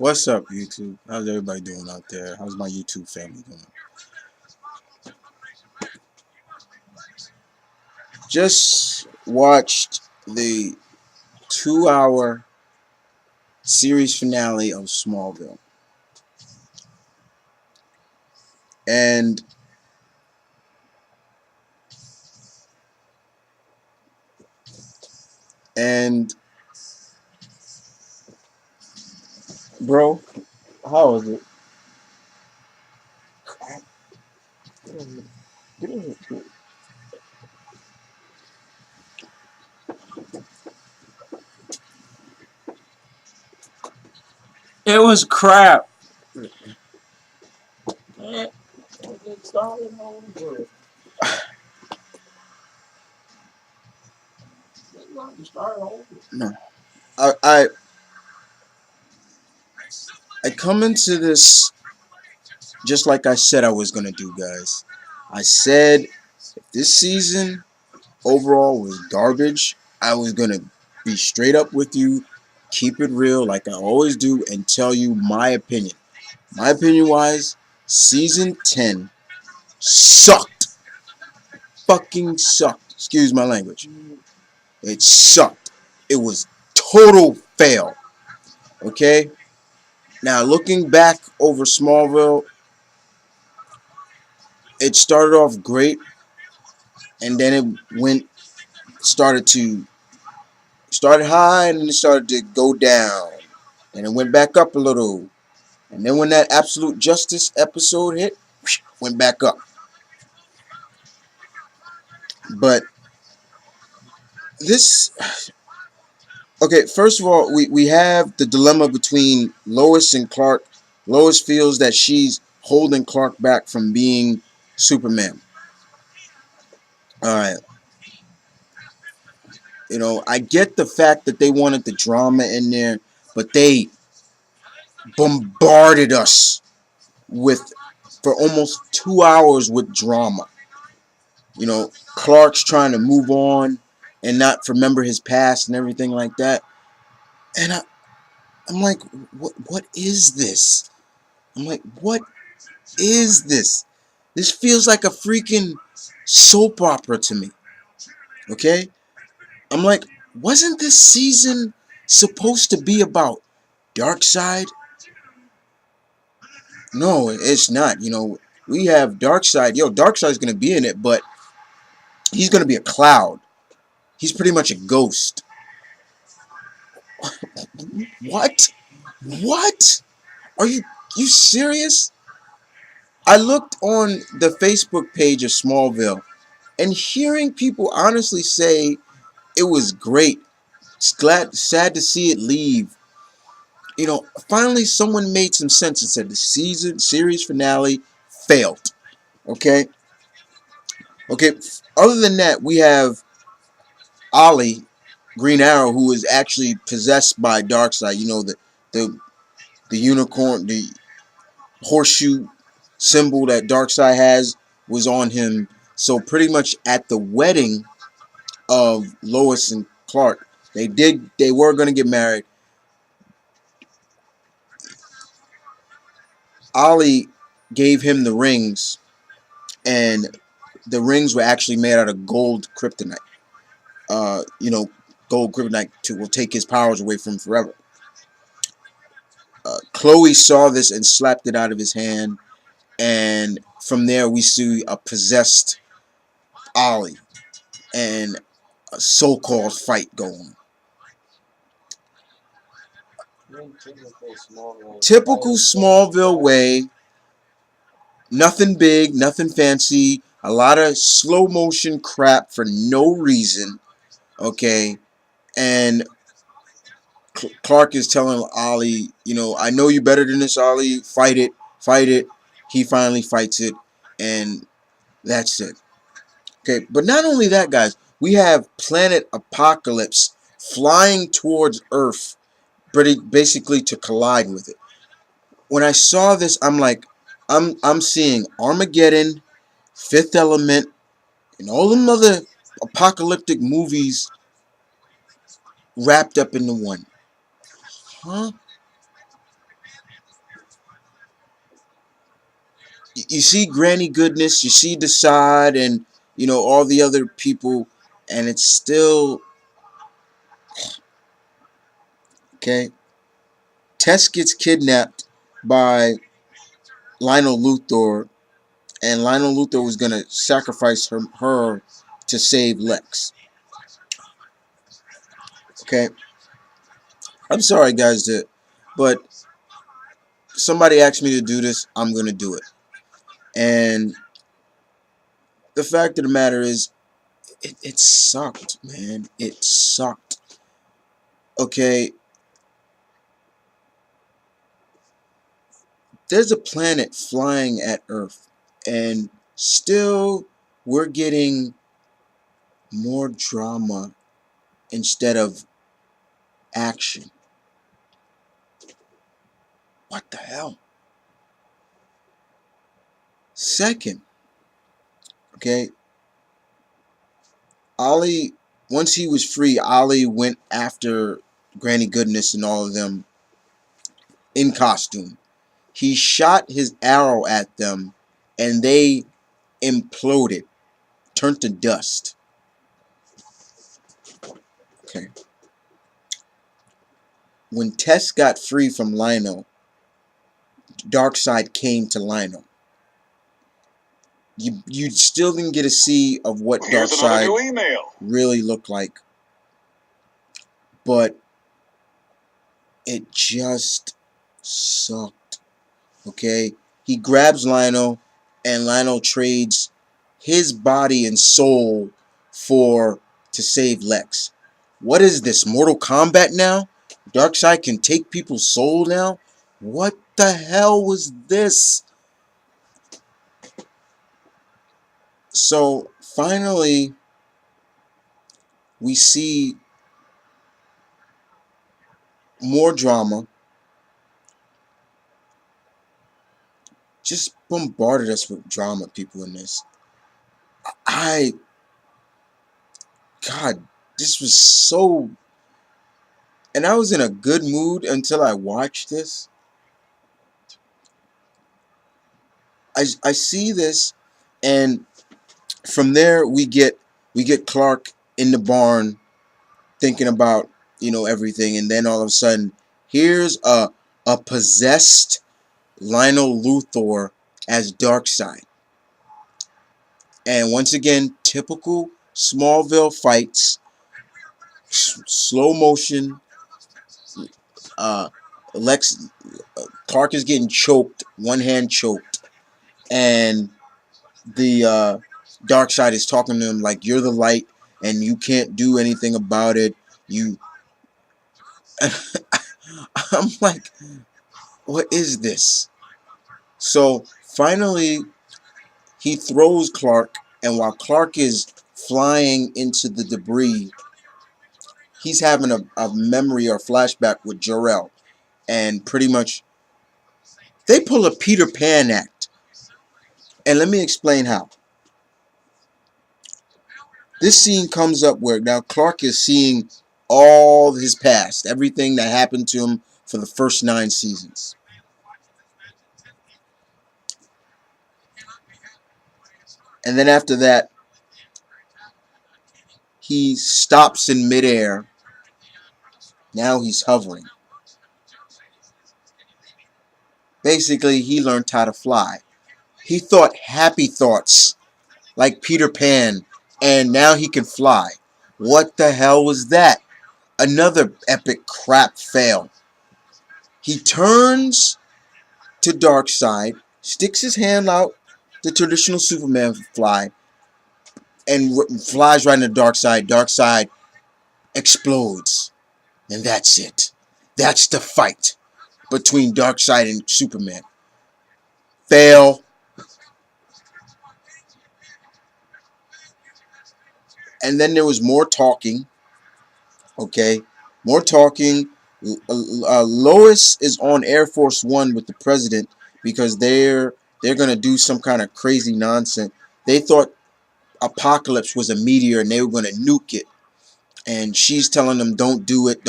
What's up, YouTube? How's everybody doing out there? How's my YouTube family doing? Just watched the 2 hour series finale of Smallville. And and bro, how was it? It was crap. No. I I I come into this just like I said I was gonna do, guys. I said if this season overall was garbage, I was gonna be straight up with you, keep it real like I always do, and tell you my opinion. My opinion wise, season 10 sucked. Fucking sucked. Excuse my language. It sucked. It was total fail. Okay? Now looking back over Smallville, it started off great and then it started high and then it started to go down. And it went back up a little. And then when that Absolute Justice episode hit, went back up. But this, okay, first of all, we have the dilemma between Lois and Clark. Lois feels that she's holding Clark back from being Superman. Alright, I get the fact that they wanted the drama in there, but they bombarded us with for almost 2 hours with drama. Clark's trying to move on and not remember his past and everything like that. And I'm like, what is this? I'm like, what is this? This feels like a freaking soap opera to me. Okay? I'm like, wasn't this season supposed to be about Darkseid? No, it's not. We have Darkseid. Darkseid's gonna be in it, but he's gonna be a cloud. He's pretty much a ghost. What? What? Are you serious? I looked on the Facebook page of Smallville, and hearing people honestly say it was great. Sad to see it leave. Finally someone made some sense and said the series finale failed. Okay? Okay, other than that, we have Ollie, Green Arrow, who is actually possessed by Darkseid. The the unicorn, the horseshoe symbol that Darkseid has was on him. So pretty much at the wedding of Lois and Clark, they were going to get married. Ollie gave him the rings, and the rings were actually made out of gold kryptonite. Uh, you know, Gold kryptonite will take his powers away from him forever. Chloe saw this and slapped it out of his hand, and from there we see a possessed Ollie and a so-called fight going. Typical Smallville way. Nothing big, nothing fancy. A lot of slow motion crap for no reason. Okay, and Clark is telling Ollie, I know you better than this, Ollie. Fight it, fight it. He finally fights it, and that's it. Okay, but not only that, guys, we have Planet Apocalypse flying towards Earth, basically to collide with it. When I saw this, I'm like, I'm seeing Armageddon, Fifth Element, and all them other apocalyptic movies wrapped up into one. Huh? You see Granny Goodness, you see Decide, and all the other people, and it's still okay. Tess gets kidnapped by Lionel Luthor, and Lionel Luthor was gonna sacrifice her to save Lex. Okay, I'm sorry guys, but somebody asked me to do this. I'm gonna do it, and the fact of the matter is, it sucked, man. It sucked. Okay, there's a planet flying at Earth, and still we're getting more drama instead of action. What the hell? Second, okay, Ollie, once he was free, Ollie went after Granny Goodness and all of them in costume. He shot his arrow at them, and they imploded, turned to dust. Okay. When Tess got free from Lionel, Darkseid came to Lionel. You still didn't get a see of what Darkseid really looked like, but it just sucked. Okay, he grabs Lionel, and Lionel trades his body and soul for to save Lex. What is this, Mortal Kombat now? Darkseid can take people's soul now? What the hell was this? So finally, we see more drama. Just bombarded us with drama, people, in this. I, God, this was so. And I was in a good mood until I watched this. I see this, and from there we get Clark in the barn thinking about everything, and then all of a sudden here's a possessed Lionel Luthor as Darkseid, and once again typical Smallville fights, slow motion. Uh, Lex Clark is getting choked, one hand choked, and the Darkseid is talking to him like, "You're the light, and you can't do anything about it." You, I'm like, what is this? So finally, he throws Clark, and while Clark is flying into the debris, he's having a memory or flashback with Jor-El, and pretty much they pull a Peter Pan act. And let me explain how. This scene comes up where now Clark is seeing all his past, everything that happened to him for the first 9 seasons. And then after that, he stops in midair. Now he's hovering. Basically, he learned how to fly. He thought happy thoughts like Peter Pan, and now he can fly. What the hell was that? Another epic crap fail. He turns to Darkseid, sticks his hand out, the traditional Superman fly, and flies right into Darkseid. Darkseid explodes, and that's it. That's the fight between Darkseid and Superman. Fail. And then there was more talking. Okay, more talking. Lois is on Air Force One with the president because they're gonna do some kind of crazy nonsense. They thought Apocalypse was a meteor and they were gonna nuke it, and she's telling them don't do it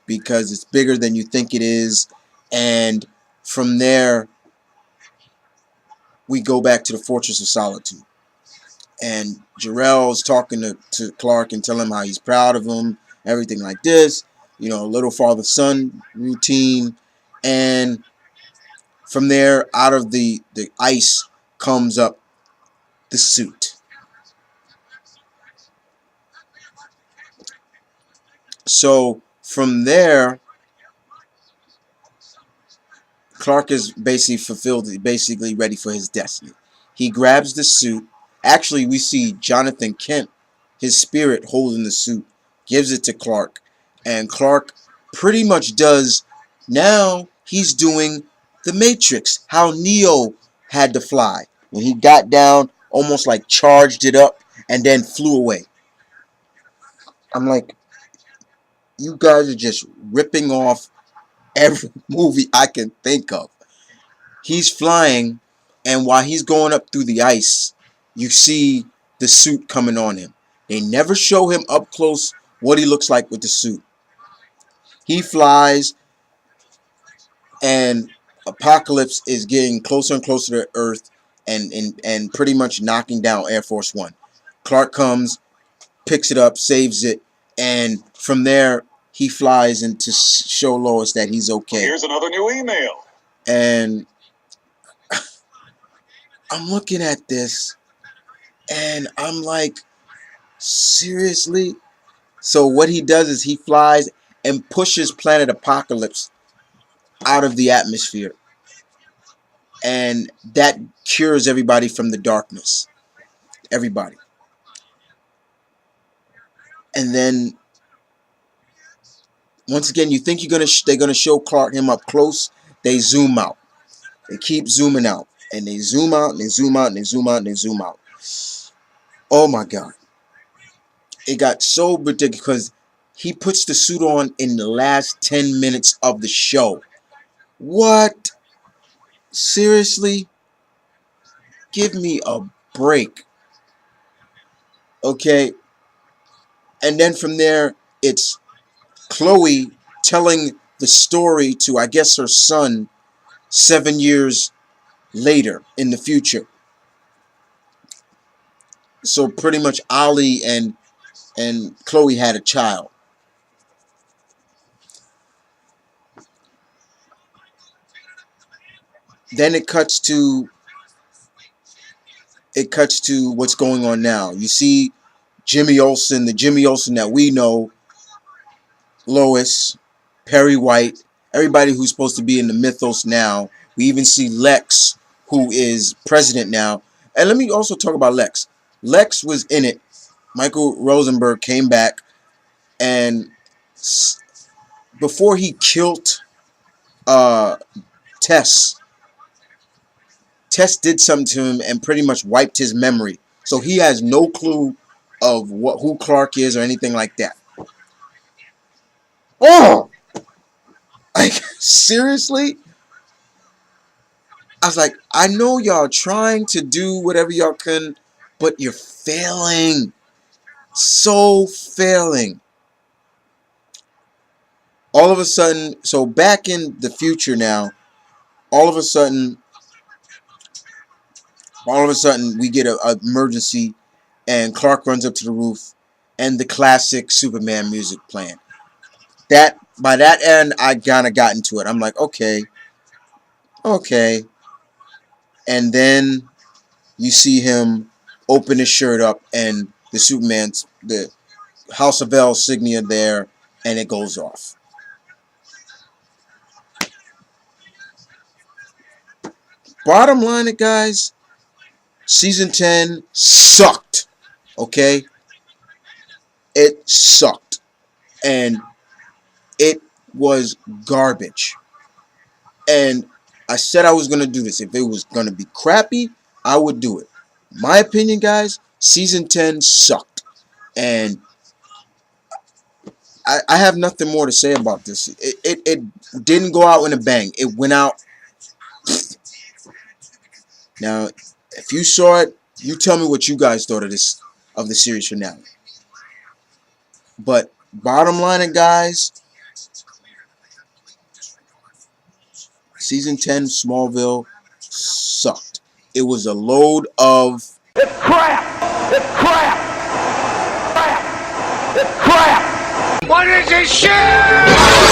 because it's bigger than you think it is. And from there, we go back to the Fortress of Solitude. And Jor-El's talking to Clark and telling him how he's proud of him, everything like this. You know, little father-son routine. And from there, out of the ice comes up the suit. So from there, Clark is basically ready for his destiny. He grabs the suit. Actually, we see Jonathan Kent, his spirit holding the suit, gives it to Clark. And Clark pretty much does, now he's doing the Matrix, how Neo had to fly. When he got down, almost like charged it up, and then flew away. I'm like, you guys are just ripping off every movie I can think of. He's flying, and while he's going up through the ice, you see the suit coming on him. They never show him up close what he looks like with the suit. He flies, and Apocalypse is getting closer and closer to Earth, and pretty much knocking down Air Force One. Clark comes, picks it up, saves it, and from there he flies in to show Lois that he's okay. Here's another new email. And I'm looking at this, and I'm like, seriously? So what he does is he flies and pushes Planet Apocalypse out of the atmosphere. And that cures everybody from the darkness. Everybody. And then, once again, you think they're gonna show Clark him up close. They zoom out. They keep zooming out. And they zoom out, and they zoom out, and they zoom out, and they zoom out. Oh my God. It got so ridiculous because he puts the suit on in the last 10 minutes of the show. What? Seriously? Give me a break. Okay? And then from there, it's Chloe telling the story to, I guess, her son 7 years later in the future. So pretty much Ollie and Chloe had a child. Then it cuts to what's going on now. You see Jimmy Olsen, the Jimmy Olsen that we know, Lois, Perry White, everybody who's supposed to be in the mythos now. We even see Lex, who is president now. And let me also talk about Lex. Lex was in it. Michael Rosenberg came back, and before he killed Tess, Tess did something to him and pretty much wiped his memory. So he has no clue of who Clark is or anything like that. Oh! Like, seriously? I was like, I know y'all trying to do whatever y'all can, but you're failing. So failing. All of a sudden, so back in the future now, all of a sudden, we get an emergency, and Clark runs up to the roof, and the classic Superman music playing. That, by that end, I kind of got into it. I'm like, okay. And then you see him open his shirt up, and the House of L insignia there, and it goes off. Bottom line, it guys, season 10 sucked. Okay? It sucked. And it was garbage. And I said I was going to do this. If it was going to be crappy, I would do it. My opinion, guys, season 10 sucked. And I have nothing more to say about this. It didn't go out in a bang. It went out. Now, if you saw it, you tell me what you guys thought of the series finale. But bottom line, guys, season 10 Smallville sucked. It was a load of It's crap. It's crap. Crap. It's crap. What is this shit?